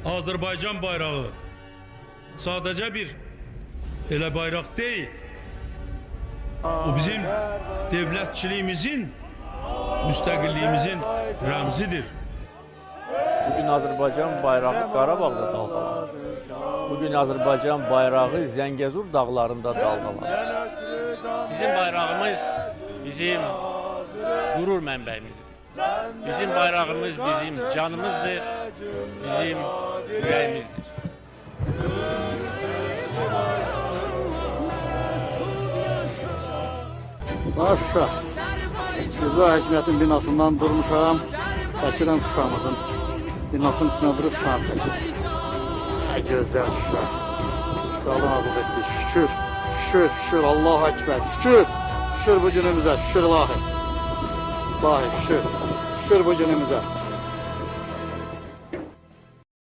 Azerbaycan bayrağı sadece bir elə bayrak değil. O bizim devletçiliğimizin, müstakilliğimizin ramzidir. Bugün Azərbaycan bayrağı Qarabağda dalgalanır. Bugün Azərbaycan bayrağı Zəngəzur dağlarında dalgalanır. Bizim bayrağımız bizim gurur mənbəyimizdir. Bizim bayrağımız bizim canımızdır, bizim yüreğimizdir. Başa, İcra Hakimiyyətin binasından durmuşam, çəkirəm Şuşamızın binasının üstüne durup şan çəkir. Nə gözəl Şuşa. Şuşadan azad etdik, şükür, şükür, şükür, Allahu Ekber, şükür. Şükür bu günümüze, şükür ilahi. İlahi, şükür, şükür bu günümüze.